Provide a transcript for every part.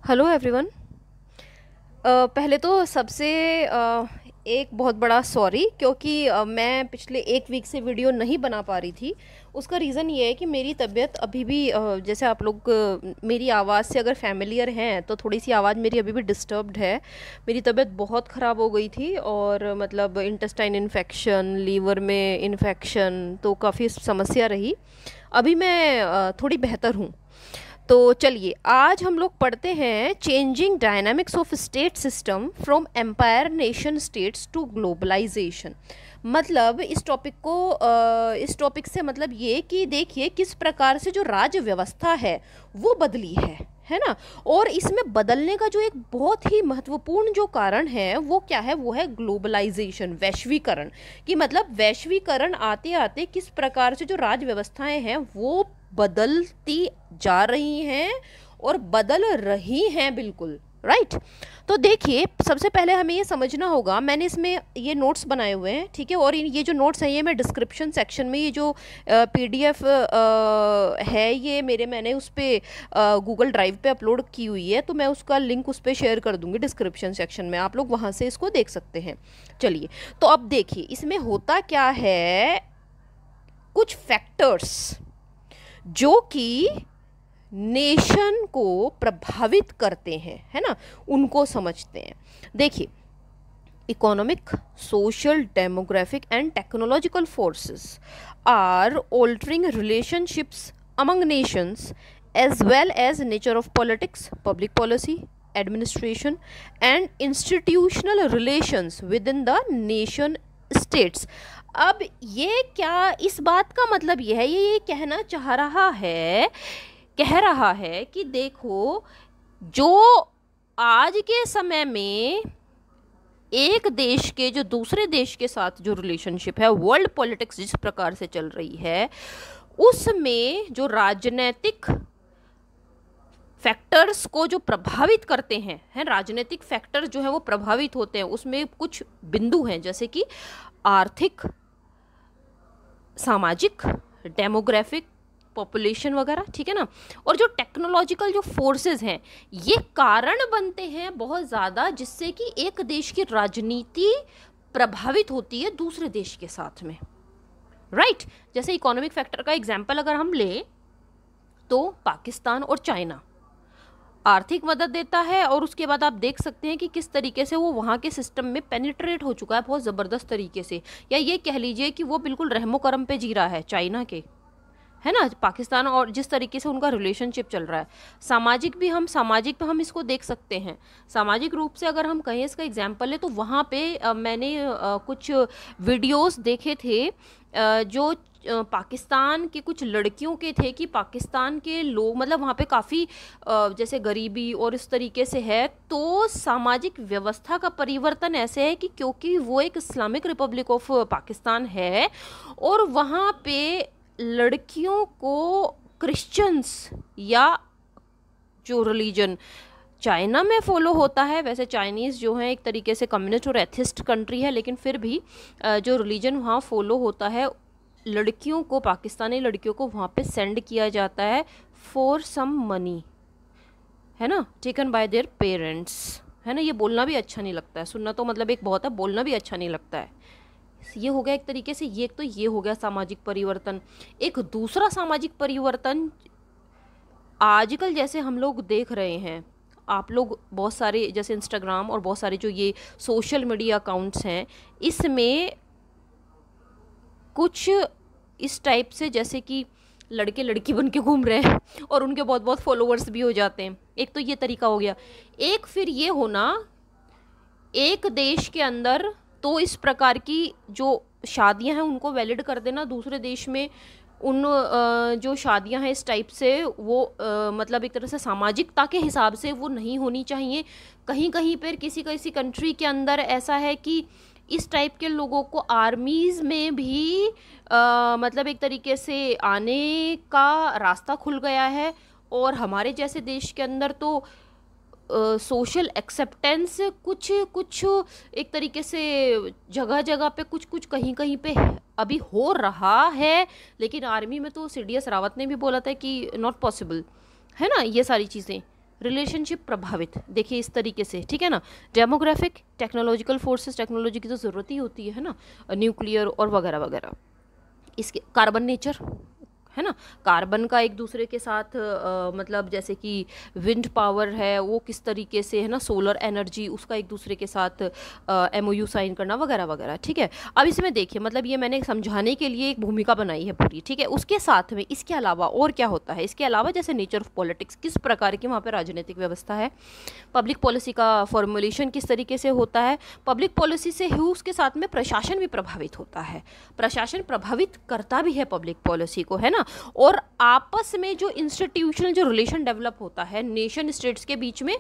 Hello everyone. पहले तो सबसे एक बहुत बड़ा सॉरी, क्योंकि मैं पिछले एक वीक से वीडियो नहीं बना पा रही थी। उसका रीज़न ये है कि मेरी तबीयत अभी भी जैसे आप लोग मेरी आवाज़ से अगर फैमिलियर हैं तो थोड़ी सी आवाज़ मेरी अभी भी डिस्टर्ब्ड है। मेरी तबीयत बहुत ख़राब हो गई थी और मतलब इंटेस्टाइन इन्फेक्शन, लीवर में इन्फेक्शन, तो काफ़ी समस्या रही। अभी मैं थोड़ी बेहतर हूँ। तो चलिए आज हम लोग पढ़ते हैं changing dynamics of state system from empire nation states to globalization. मतलब इस टॉपिक से मतलब ये कि देखिए किस प्रकार से जो राज्य व्यवस्था है वो बदली है ना। और इसमें बदलने का जो एक बहुत ही महत्वपूर्ण जो कारण है वो क्या है, वो है ग्लोबलाइजेशन, वैश्वीकरण। कि मतलब वैश्वीकरण आते आते किस प्रकार से जो राज्य व्यवस्थाएं हैं वो बदलती जा रही हैं और बदल रही हैं, बिल्कुल राइट। तो देखिए सबसे पहले हमें ये समझना होगा, मैंने इसमें ये नोट्स बनाए हुए हैं, ठीक है। और ये जो नोट्स हैं ये मैं डिस्क्रिप्शन सेक्शन में, ये जो पीडीएफ है ये मैंने उस पर गूगल ड्राइव पे अपलोड की हुई है, तो मैं उसका लिंक उस पर शेयर कर दूंगी डिस्क्रिप्शन सेक्शन में, आप लोग वहाँ से इसको देख सकते हैं। चलिए तो अब देखिए इसमें होता क्या है, कुछ फैक्टर्स जो कि नेशन को प्रभावित करते हैं, है ना, उनको समझते हैं। देखिए economic, social, demographic and technological forces are altering relationships among nations as well as nature of politics, public policy, administration and institutional relations within the nation states. अब ये क्या, इस बात का मतलब यह है, ये कहना कह रहा है कि देखो जो आज के समय में एक देश के जो दूसरे देश के साथ जो रिलेशनशिप है, वर्ल्ड पॉलिटिक्स जिस प्रकार से चल रही है, उसमें जो राजनीतिक फैक्टर्स को जो प्रभावित करते हैं राजनीतिक फैक्टर जो है वो प्रभावित होते हैं। उसमें कुछ बिंदु हैं जैसे कि आर्थिक, सामाजिक, डेमोग्राफिक, पॉपुलेशन वगैरह, ठीक है ना। और जो टेक्नोलॉजिकल जो फोर्सेस हैं ये कारण बनते हैं बहुत ज़्यादा, जिससे कि एक देश की राजनीति प्रभावित होती है दूसरे देश के साथ में, राइट। जैसे इकोनॉमिक फैक्टर का एग्जांपल अगर हम लें तो पाकिस्तान और चाइना आर्थिक मदद देता है, और उसके बाद आप देख सकते हैं कि किस तरीके से वो वहाँ के सिस्टम में पेनिट्रेट हो चुका है बहुत ज़बरदस्त तरीके से। या ये कह लीजिए कि वो बिल्कुल रहमो करम पे जी रहा है चाइना के, है ना, पाकिस्तान, और जिस तरीके से उनका रिलेशनशिप चल रहा है। सामाजिक पे हम इसको देख सकते हैं। सामाजिक रूप से अगर हम कहें, इसका एग्जाम्पल है तो वहाँ पे मैंने कुछ वीडियोस देखे थे जो पाकिस्तान के कुछ लड़कियों के थे कि पाकिस्तान के लोग मतलब वहाँ पे काफ़ी जैसे गरीबी और इस तरीके से है, तो सामाजिक व्यवस्था का परिवर्तन ऐसे है कि क्योंकि वो एक इस्लामिक रिपब्लिक ऑफ पाकिस्तान है और वहाँ पे लड़कियों को क्रिश्चियंस या जो रिलीजन चाइना में फॉलो होता है, वैसे चाइनीज़ जो है एक तरीके से कम्युनिस्ट और एथिस्ट कंट्री है, लेकिन फिर भी जो रिलीजन वहाँ फॉलो होता है, लड़कियों को, पाकिस्तानी लड़कियों को वहाँ पे सेंड किया जाता है फॉर सम मनी, है ना, टेकन बाय देयर पेरेंट्स, है ना। ये बोलना भी अच्छा नहीं लगता है, सुनना तो मतलब एक बहुत है, बोलना भी अच्छा नहीं लगता है। ये हो गया एक तरीके से, ये हो गया सामाजिक परिवर्तन। एक दूसरा सामाजिक परिवर्तन आजकल जैसे हम लोग देख रहे हैं, आप लोग बहुत सारे जैसे इंस्टाग्राम और बहुत सारे जो ये सोशल मीडिया अकाउंट्स हैं, इसमें कुछ इस टाइप से जैसे कि लड़के लड़की बन के घूम रहे हैं और उनके बहुत बहुत फॉलोअर्स भी हो जाते हैं। एक तो ये तरीका हो गया। एक फिर ये होना, एक देश के अंदर तो इस प्रकार की जो शादियां हैं उनको वैलिड कर देना, दूसरे देश में उन जो शादियां हैं इस टाइप से वो मतलब एक तरह से सामाजिकता के हिसाब से वो नहीं होनी चाहिए। कहीं कहीं पर किसी किसी कंट्री के अंदर ऐसा है कि इस टाइप के लोगों को आर्मीज़ में भी मतलब एक तरीके से आने का रास्ता खुल गया है। और हमारे जैसे देश के अंदर तो सोशल एक्सेप्टेंस कुछ कुछ एक तरीके से जगह जगह पे कुछ कुछ कहीं कहीं पे अभी हो रहा है, लेकिन आर्मी में तो सीडीएस रावत ने भी बोला था कि नॉट पॉसिबल, है ना, ये सारी चीज़ें, रिलेशनशिप प्रभावित, देखिए इस तरीके से, ठीक है ना। डेमोग्राफिक, टेक्नोलॉजिकल फोर्सेस, टेक्नोलॉजी की तो ज़रूरत ही होती है ना, न्यूक्लियर और वगैरह वगैरह। इसके कार्बन नेचर, है ना, कार्बन का एक दूसरे के साथ मतलब जैसे कि विंड पावर है वो किस तरीके से, है ना, सोलर एनर्जी, उसका एक दूसरे के साथ MOU साइन करना वगैरह वगैरह, ठीक है। अब इसमें देखिए, मतलब ये मैंने समझाने के लिए एक भूमिका बनाई है पूरी, ठीक है। उसके साथ में इसके अलावा और क्या होता है, इसके अलावा जैसे नेचर ऑफ पॉलिटिक्स, किस प्रकार की वहाँ पर राजनीतिक व्यवस्था है, पब्लिक पॉलिसी का फॉर्मुलेशन किस तरीके से होता है, पब्लिक पॉलिसी से ही उसके साथ में प्रशासन भी प्रभावित होता है, प्रशासन प्रभावित करता भी है पब्लिक पॉलिसी को, है ना। और आपस में जो इंस्टीट्यूशनल जो रिलेशन डेवलप होता है नेशन स्टेट्स के बीच में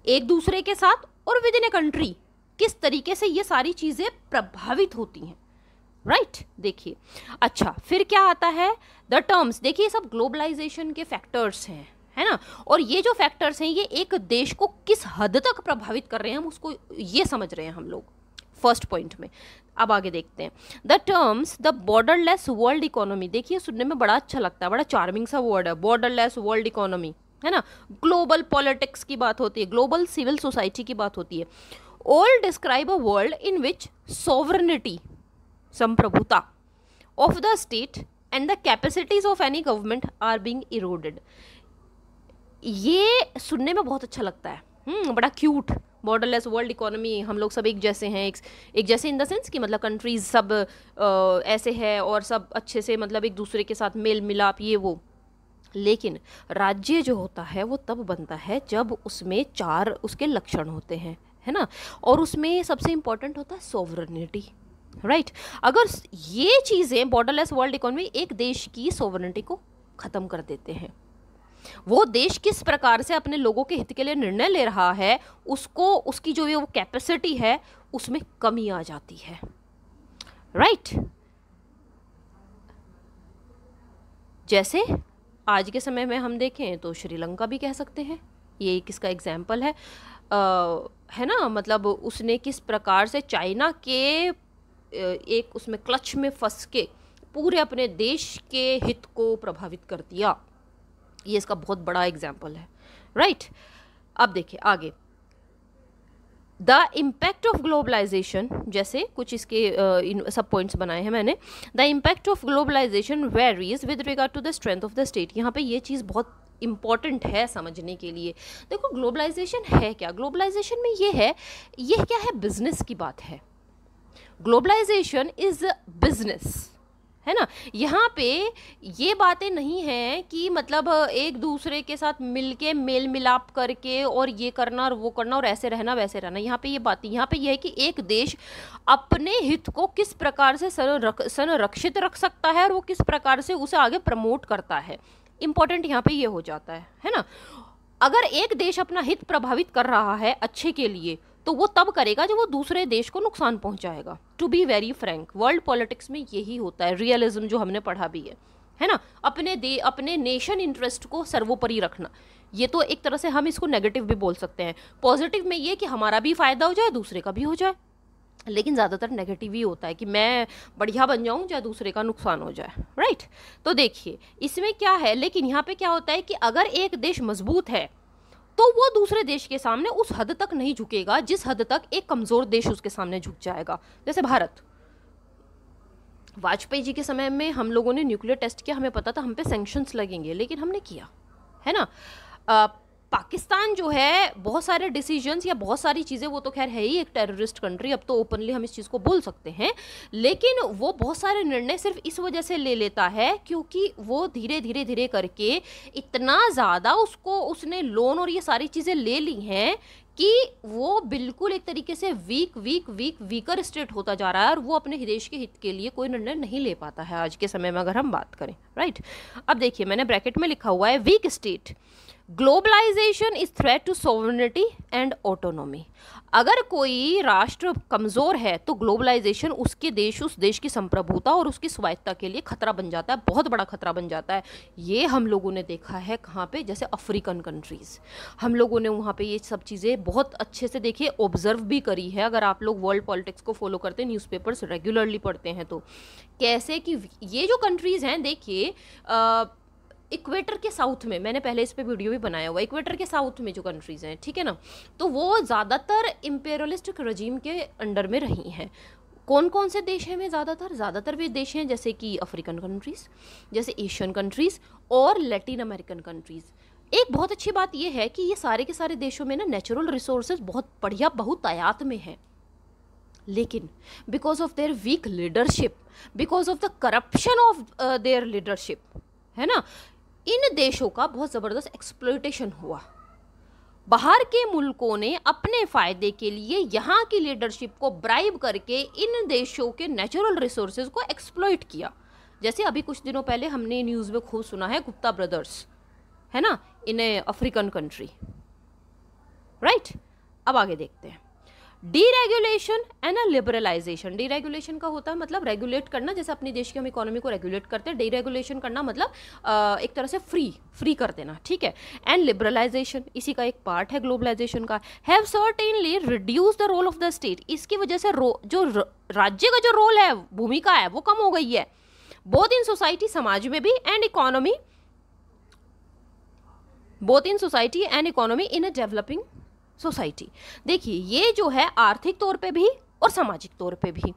एक दूसरे के साथ और विद इन ए कंट्री, किस तरीके से ये सारी चीजें प्रभावित होती हैं, राइट। देखिए अच्छा, फिर क्या आता है, द टर्म्स, देखिए सब ग्लोबलाइजेशन के फैक्टर्स हैं, है ना। और ये जो फैक्टर्स हैं ये एक देश को किस हद तक प्रभावित कर रहे हैं हम उसको ये समझ रहे हैं हम लोग फर्स्ट पॉइंट में। अब आगे देखते हैं, the terms the borderless world economy, देखिए सुनने में बड़ा अच्छा लगता है, बड़ा चार्मिंग सा वर्ड है, बॉर्डरलेस वर्ल्ड इकोनॉमी, है ना। ग्लोबल पॉलिटिक्स की बात होती है, ग्लोबल सिविल सोसाइटी की बात होती है। All describe a world in which sovereignty, संप्रभुता of the state and the capacities of any government are being eroded. ये सुनने में बहुत अच्छा लगता है, बड़ा क्यूट, बॉर्डरलेस वर्ल्ड इकोनॉमी, हम लोग सब एक जैसे हैं, एक जैसे इन द सेंस कि मतलब कंट्रीज सब ऐसे है और सब अच्छे से मतलब एक दूसरे के साथ मेल मिलाप ये वो। लेकिन राज्य जो होता है वो तब बनता है जब उसमें 4 उसके लक्षण होते हैं, है ना। और उसमें सबसे इंपॉर्टेंट होता है सॉवरेनिटी, राइट। अगर ये चीज़ें, बॉर्डरलेस वर्ल्ड इकोनॉमी एक देश की सॉवरेनिटी को ख़त्म कर देते हैं, वो देश किस प्रकार से अपने लोगों के हित के लिए निर्णय ले रहा है उसको, उसकी जो ये वो कैपेसिटी है उसमें कमी आ जाती है, राइट। जैसे आज के समय में हम देखें तो श्रीलंका भी कह सकते हैं, ये किसका एग्जाम्पल है ना। मतलब उसने किस प्रकार से चाइना के एक उसमें क्लच में फंस के पूरे अपने देश के हित को प्रभावित कर दिया, ये इसका बहुत बड़ा एग्जाम्पल है, राइट। अब देखिए आगे, द इम्पैक्ट ऑफ ग्लोबलाइजेशन, जैसे कुछ इसके सब पॉइंट्स बनाए हैं मैंने। The impact of globalization varies with regard to the strength of the state, यहाँ पे ये चीज़ बहुत इंपॉर्टेंट है समझने के लिए। देखो ग्लोबलाइजेशन है क्या, ग्लोबलाइजेशन में ये क्या है, बिजनेस की बात है। ग्लोबलाइजेशन इज बिजनेस, है ना। यहाँ पे ये बातें नहीं हैं कि मतलब एक दूसरे के साथ मिलके मेल मिलाप करके और ये करना और वो करना और ऐसे रहना वैसे रहना, यहाँ पे ये बात, यहाँ पे ये है कि एक देश अपने हित को किस प्रकार से संरक्षित रख सकता है और वो किस प्रकार से उसे आगे प्रमोट करता है, इंपॉर्टेंट यहाँ पे ये हो जाता है ना। अगर एक देश अपना हित प्रभावित कर रहा है अच्छे के लिए तो वो तब करेगा जब वो दूसरे देश को नुकसान पहुंचाएगा। To be very frank, world politics में यही होता है, रियलिज्म जो हमने पढ़ा भी है ना। अपने नेशन इंटरेस्ट को सर्वोपरि रखना, ये तो एक तरह से हम इसको नेगेटिव भी बोल सकते हैं। पॉजिटिव में ये कि हमारा भी फायदा हो जाए दूसरे का भी हो जाए, लेकिन ज़्यादातर नेगेटिव ही होता है कि मैं बढ़िया बन जाऊं चाहे दूसरे का नुकसान हो जाए, राइट। तो देखिए इसमें क्या है, लेकिन यहाँ पे क्या होता है कि अगर एक देश मजबूत है तो वो दूसरे देश के सामने उस हद तक नहीं झुकेगा जिस हद तक एक कमजोर देश उसके सामने झुक जाएगा। जैसे भारत, वाजपेयी जी के समय में हम लोगों ने न्यूक्लियर टेस्ट किया, हमें पता था हम पे सैंक्शंस लगेंगे, लेकिन हमने किया, है ना। पाकिस्तान जो है बहुत सारे डिसीजंस या बहुत सारी चीज़ें, वो तो खैर है ही एक टेररिस्ट कंट्री, अब तो ओपनली हम इस चीज़ को बोल सकते हैं, लेकिन वो बहुत सारे निर्णय सिर्फ इस वजह से ले लेता है क्योंकि वो धीरे धीरे धीरे करके इतना ज़्यादा उसने लोन और ये सारी चीज़ें ले ली हैं कि वो बिल्कुल एक तरीके से वीकर स्टेट होता जा रहा है और वो अपने देश के हित के लिए कोई निर्णय नहीं ले पाता है आज के समय में, अगर हम बात करें, राइट। अब देखिए मैंने ब्रैकेट में लिखा हुआ है weak state, globalization is threat to sovereignty and autonomy. अगर कोई राष्ट्र कमजोर है तो ग्लोबलाइजेशन उस देश की संप्रभुता और उसकी स्वायत्ता के लिए खतरा बन जाता है, बहुत बड़ा खतरा बन जाता है। ये हम लोगों ने देखा है कहाँ पे, जैसे अफ्रीकन कंट्रीज, हम लोगों ने वहाँ पे ये सब चीज़ें बहुत अच्छे से देखिए ऑब्जर्व भी करी है। अगर आप लोग वर्ल्ड पॉलिटिक्स को फॉलो करते हैं, न्यूज़पेपर्स रेगुलरली पढ़ते हैं, तो कैसे कि ये जो कंट्रीज़ हैं देखिए इक्वेटर के साउथ में, मैंने पहले इस पे वीडियो भी बनाया हुआ, इक्वेटर के साउथ में जो कंट्रीज़ हैं, ठीक है ना, तो वो ज़्यादातर इम्पेरियलिस्टिक रजीम के अंडर में रही हैं। कौन कौन से देश हैं में ज़्यादातर वे देश हैं जैसे कि अफ्रीकन कंट्रीज़, जैसे एशियन कंट्रीज़ और लैटिन अमेरिकन कंट्रीज़। एक बहुत अच्छी बात यह है कि ये सारे के सारे देशों में ना नेचुरल रिसोर्सेज बहुत बढ़िया, बहुत आयात में हैं, लेकिन because of their week leadership, because of the corruption of their leadership, है ना, इन देशों का बहुत ज़बरदस्त एक्सप्लॉयटेशन हुआ। बाहर के मुल्कों ने अपने फ़ायदे के लिए यहाँ की लीडरशिप को ब्राइब करके इन देशों के नेचुरल रिसोर्सेज को एक्सप्लॉइट किया। जैसे अभी कुछ दिनों पहले हमने न्यूज़ में खूब सुना है, गुप्ता ब्रदर्स, है ना, इन ए अफ्रीकन कंट्री, राइट। अब आगे देखते हैं, डीरेगुलेशन एंड लिबरलाइजेशन। डीरेगुलेशन का होता है मतलब रेगुलेट करना, जैसे अपने देश की हम इकोनॉमी को रेगुलेट करते हैं। डीरेगुलेशन करना मतलब एक तरह से फ्री कर देना, ठीक है। एंड लिबरलाइजेशन इसी का एक पार्ट है ग्लोबलाइजेशन का। Have certainly reduce the role of the state. इसकी वजह से जो राज्य का जो रोल है, भूमिका है, वो कम हो गई है, बोथ इन सोसाइटी, समाज में भी, and economy, both in society and economy in a developing society. देखिए ये जो है आर्थिक तौर पे भी और सामाजिक तौर पे भी,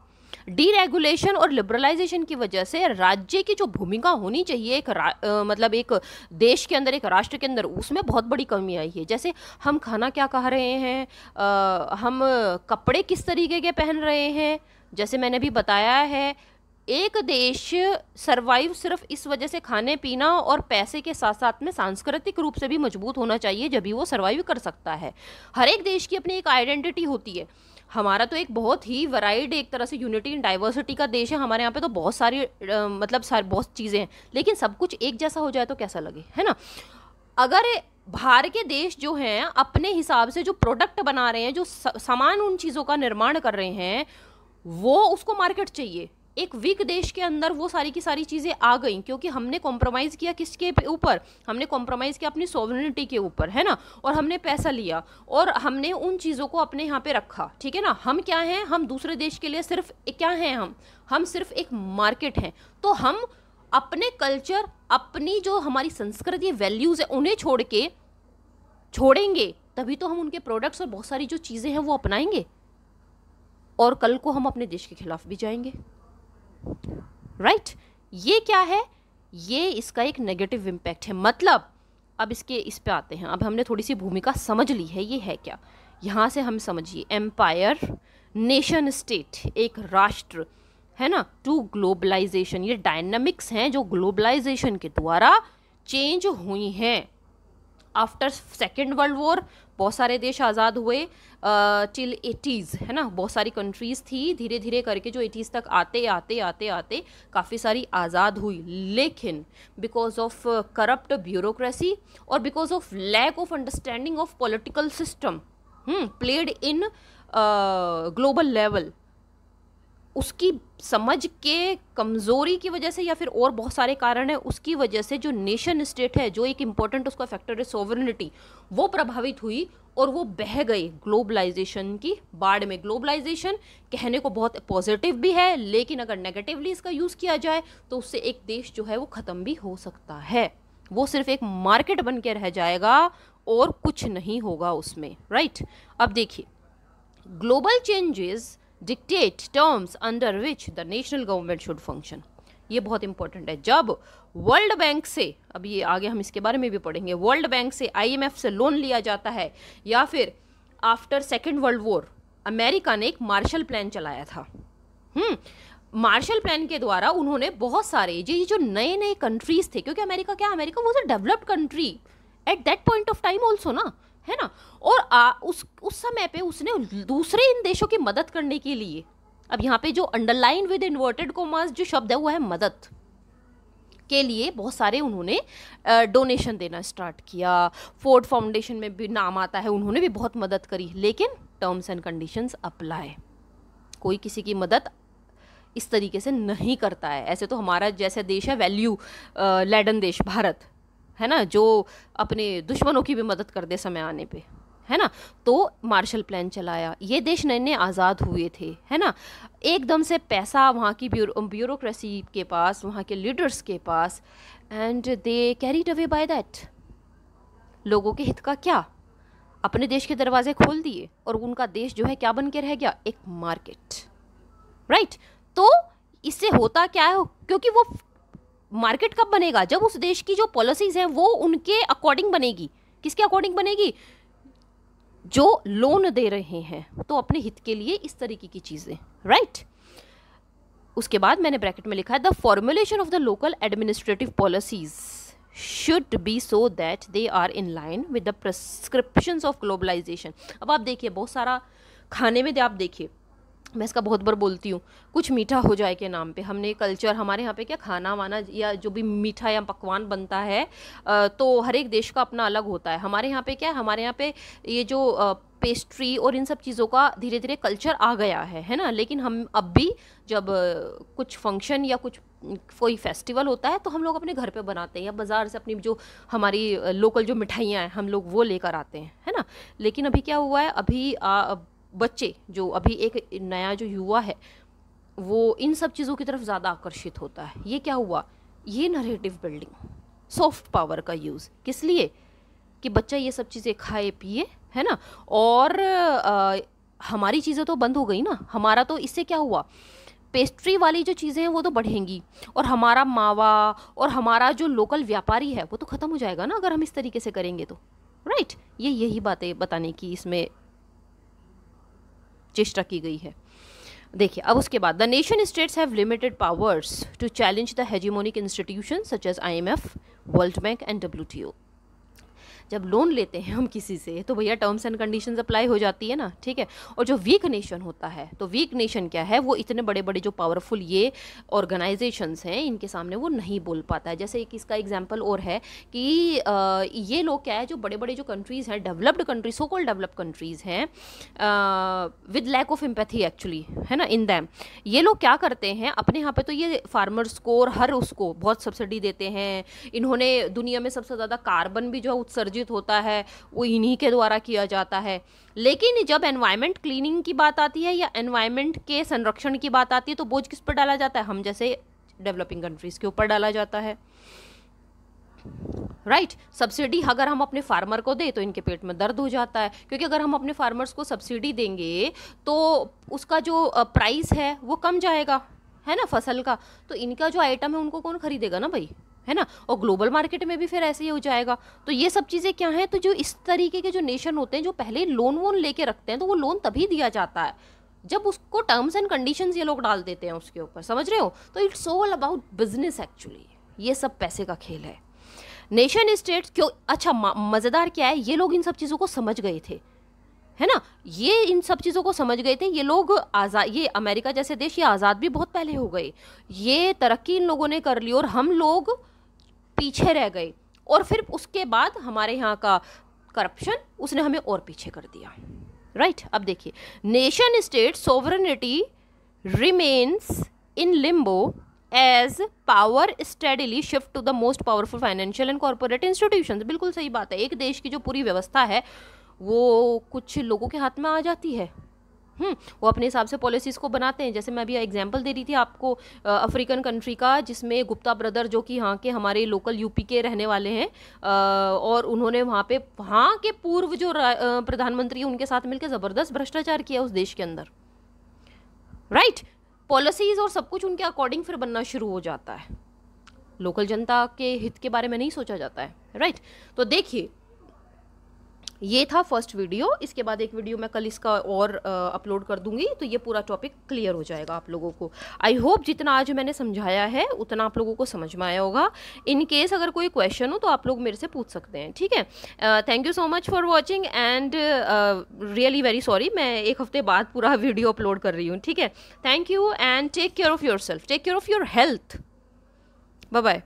डीरेगुलेशन और लिबरलाइजेशन की वजह से राज्य की जो भूमिका होनी चाहिए मतलब एक देश के अंदर, एक राष्ट्र के अंदर, उसमें बहुत बड़ी कमी आई है। जैसे हम खाना क्या खा रहे हैं, हम कपड़े किस तरीके के पहन रहे हैं, जैसे मैंने भी बताया है, एक देश सरवाइव सिर्फ इस वजह से खाने पीना और पैसे के साथ साथ में सांस्कृतिक रूप से भी मजबूत होना चाहिए, जब भी वो सरवाइव कर सकता है। हर एक देश की अपनी एक आइडेंटिटी होती है। हमारा तो एक बहुत ही वैराइड, एक तरह से यूनिटी इन डाइवर्सिटी का देश है। हमारे यहाँ पे तो बहुत सारी बहुत चीज़ें हैं, लेकिन सब कुछ एक जैसा हो जाए तो कैसा लगे, है ना। अगर बाहर के देश जो हैं अपने हिसाब से जो प्रोडक्ट बना रहे हैं, जो सामान, उन चीज़ों का निर्माण कर रहे हैं, वो उसको मार्केट चाहिए। एक वीक देश के अंदर वो सारी की सारी चीज़ें आ गई, क्योंकि हमने कॉम्प्रोमाइज़ किया किसके ऊपर, हमने कॉम्प्रोमाइज़ किया अपनी सॉवरेनिटी के ऊपर, है ना, और हमने पैसा लिया और हमने उन चीज़ों को अपने यहाँ पे रखा, ठीक है ना। हम क्या हैं, हम दूसरे देश के लिए सिर्फ क्या हैं, हम सिर्फ एक मार्केट हैं। तो हम अपने कल्चर, अपनी जो हमारी संस्कृति, वैल्यूज़ है, उन्हें छोड़ेंगे तभी तो हम उनके प्रोडक्ट्स और बहुत सारी जो चीज़ें हैं वो अपनाएंगे, और कल को हम अपने देश के खिलाफ भी जाएंगे, राइट। ये क्या है, ये इसका एक नेगेटिव इम्पैक्ट है। मतलब अब इस पे आते हैं। अब हमने थोड़ी सी भूमिका समझ ली है, ये है क्या, यहाँ से हम समझिए, एम्पायर, नेशन स्टेट, एक राष्ट्र, है ना, टू ग्लोबलाइजेशन, ये डायनामिक्स हैं जो ग्लोबलाइजेशन के द्वारा चेंज हुई हैं। आफ्टर सेकेंड वर्ल्ड वॉर बहुत सारे देश आज़ाद हुए, टिल 80s, है ना, बहुत सारी कंट्रीज़ थी, धीरे धीरे करके जो 80s तक आते आते आते आते काफ़ी सारी आज़ाद हुई, लेकिन बिकॉज ऑफ करप्ट ब्यूरोक्रेसी और because of lack of understanding of political system played in global level, उसकी समझ के कमज़ोरी की वजह से या फिर और बहुत सारे कारण हैं, उसकी वजह से जो नेशन स्टेट है, जो एक इम्पॉर्टेंट उसका फैक्टर है सोवरेनिटी, वो प्रभावित हुई और वो बह गई ग्लोबलाइजेशन की बाढ़ में। ग्लोबलाइजेशन कहने को बहुत पॉजिटिव भी है, लेकिन अगर नेगेटिवली इसका यूज़ किया जाए तो उससे एक देश जो है वो ख़त्म भी हो सकता है। वो सिर्फ एक मार्केट बन के रह जाएगा और कुछ नहीं होगा उसमें, राइट। अब देखिए, global changes dictate terms under which the national government should function. ये बहुत इंपॉर्टेंट है। जब वर्ल्ड बैंक से, अब ये आगे हम इसके बारे में भी पढ़ेंगे, वर्ल्ड बैंक से, IMF से लोन लिया जाता है, या फिर after second world war America ने एक मार्शल प्लान चलाया था। मार्शल प्लान के द्वारा उन्होंने बहुत सारे जो नए नए कंट्रीज थे, क्योंकि America was a developed country at that point of time also ना, है ना। और उस समय पे उसने दूसरे इन देशों की मदद करने के लिए, अब यहाँ पे जो अंडरलाइन विद इन्वर्टेड कोमास जो शब्द है वो है मदद के लिए, बहुत सारे उन्होंने डोनेशन देना स्टार्ट किया। फोर्ड फाउंडेशन में भी नाम आता है, उन्होंने भी बहुत मदद करी, लेकिन टर्म्स एंड कंडीशंस अप्लाई। कोई किसी की मदद इस तरीके से नहीं करता है। ऐसे तो हमारा जैसे देश है वैल्यू लैडन देश भारत, है ना, जो अपने दुश्मनों की भी मदद कर दे समय आने पे, है ना। तो मार्शल प्लान चलाया, ये देश नए नए आज़ाद हुए थे, है ना। एकदम से पैसा वहाँ की ब्यूरोक्रेसी के पास, वहाँ के लीडर्स के पास and they carried away by that. लोगों के हित का क्या, अपने देश के दरवाजे खोल दिए और उनका देश जो है क्या बन के रह गया, एक मार्केट, राइट। तो इससे होता क्या है, क्योंकि वो मार्केट कब बनेगा, जब उस देश की जो पॉलिसीज हैं वो उनके अकॉर्डिंग बनेगी। किसके अकॉर्डिंग बनेगी, जो लोन दे रहे हैं तो अपने हित के लिए इस तरीके की चीजें, राइट। उसके बाद मैंने ब्रैकेट में लिखा है the formulation of the local administrative policies should be so that they are in line with the prescriptions of globalization। अब आप देखिए बहुत सारा खाने में आप देखिए, मैं इसका बहुत बार बोलती हूँ, कुछ मीठा हो जाए के नाम पे हमने कल्चर, हमारे यहाँ पे क्या खाना वाना या जो भी मीठा या पकवान बनता है तो हर एक देश का अपना अलग होता है। हमारे यहाँ पे क्या है, हमारे यहाँ पे ये जो पेस्ट्री और इन सब चीज़ों का धीरे धीरे कल्चर आ गया है ना। लेकिन हम अब भी जब कुछ फंक्शन या कुछ कोई फेस्टिवल होता है तो हम लोग अपने घर पे बनाते हैं या बाज़ार से अपनी जो हमारी लोकल जो मिठाइयाँ हैं हम लोग वो लेकर आते हैं, है ना। लेकिन अभी क्या हुआ है, अभी बच्चे जो अभी एक नया जो युवा है वो इन सब चीज़ों की तरफ ज़्यादा आकर्षित होता है। ये क्या हुआ, ये नरेटिव बिल्डिंग, सॉफ्ट पावर का यूज़, किस लिए कि बच्चा ये सब चीज़ें खाए पिए, है ना। और हमारी चीज़ें तो बंद हो गई ना, हमारा तो इससे क्या हुआ, पेस्ट्री वाली जो चीज़ें हैं वो तो बढ़ेंगी और हमारा मावा और हमारा जो लोकल व्यापारी है वो तो ख़त्म हो जाएगा ना अगर हम इस तरीके से करेंगे तो, राइट। यही बातें बताने की इसमें चेष्टा की गई है। देखिए अब उसके बाद the nation states have limited powers to challenge the hegemonic institution such as IMF, world bank and WTO। जब लोन लेते हैं हम किसी से तो भैया टर्म्स एंड कंडीशंस अप्लाई हो जाती है ना, ठीक है। और जो वीक नेशन होता है तो वीक नेशन क्या है, वो इतने बड़े बड़े जो पावरफुल ये ऑर्गेनाइजेशंस हैं इनके सामने वो नहीं बोल पाता है। जैसे एक इसका एग्जांपल और है कि ये लोग क्या है, जो बड़े बड़े जो कंट्रीज़ हैं, developed countries, so called developed countries हैं with lack of empathy actually, है ना, इन दैम, ये लोग क्या करते हैं अपने यहाँ पे तो ये फार्मर्स को और हर उसको बहुत सब्सिडी देते हैं। इन्होंने दुनिया में सबसे ज़्यादा कार्बन भी जो उत्सर्जित होता है वो इन्हीं के द्वारा किया जाता है। लेकिन जब एनवायरमेंट क्लीनिंग की बात आती है या एनवायरमेंट के संरक्षण की बात आती है तो बोझ किस पर डाला जाता है, हम जैसे डेवलपिंग कंट्रीज के ऊपर डाला जाता है, राइट। सब्सिडी अगर हम अपने फार्मर को दें तो इनके पेट में दर्द हो जाता है, क्योंकि अगर हम अपने फार्मर्स को सब्सिडी देंगे तो उसका जो प्राइस है वो कम जाएगा, है ना, फसल का। तो इनका जो आइटम है उनको कौन खरीदेगा ना भाई, है ना। और ग्लोबल मार्केट में भी फिर ऐसे ही हो जाएगा। तो ये सब चीज़ें क्या हैं, तो जो इस तरीके के जो नेशन होते हैं जो पहले लोन वोन लेके रखते हैं तो वो लोन तभी दिया जाता है जब उसको टर्म्स एंड कंडीशंस ये लोग डाल देते हैं उसके ऊपर, समझ रहे हो। तो it's all about business actually, ये सब पैसे का खेल है। नेशन स्टेट्स क्यों, अच्छा मज़ेदार क्या है, ये लोग इन सब चीज़ों को समझ गए थे, है ना, ये इन सब चीज़ों को समझ गए थे। ये लोग आज़ाद, ये अमेरिका जैसे देश ये आज़ाद भी बहुत पहले हो गए, ये तरक्की इन लोगों ने कर ली और हम लोग पीछे रह गए। और फिर उसके बाद हमारे यहाँ का करप्शन उसने हमें और पीछे कर दिया, राइट। अब देखिए nation state sovereignty remains in limbo as power steadily shift to the most powerful financial and corporate institutions. बिल्कुल सही बात है, एक देश की जो पूरी व्यवस्था है वो कुछ लोगों के हाथ में आ जाती है। वो अपने हिसाब से पॉलिसीज़ को बनाते हैं। जैसे मैं अभी एग्जांपल दे रही थी आपको अफ्रीकन कंट्री का, जिसमें गुप्ता ब्रदर जो कि यहाँ के हमारे लोकल यूपी के रहने वाले हैं और उन्होंने वहाँ पे वहाँ के पूर्व जो प्रधानमंत्री हैं उनके साथ मिलकर ज़बरदस्त भ्रष्टाचार किया उस देश के अंदर, राइट। पॉलिसीज़ और सब कुछ उनके अकॉर्डिंग फिर बनना शुरू हो जाता है, लोकल जनता के हित के बारे में नहीं सोचा जाता है, राइट। तो देखिए ये था फर्स्ट वीडियो, इसके बाद एक वीडियो मैं कल इसका और अपलोड कर दूंगी तो ये पूरा टॉपिक क्लियर हो जाएगा आप लोगों को। आई होप जितना आज मैंने समझाया है उतना आप लोगों को समझ में आया होगा। इन केस अगर कोई क्वेश्चन हो तो आप लोग मेरे से पूछ सकते हैं, ठीक है। Thank you so much for watching and really very sorry, मैं एक हफ्ते बाद पूरा वीडियो अपलोड कर रही हूँ, ठीक है। Thank you and take care of yourself, take care of your health, bye bye.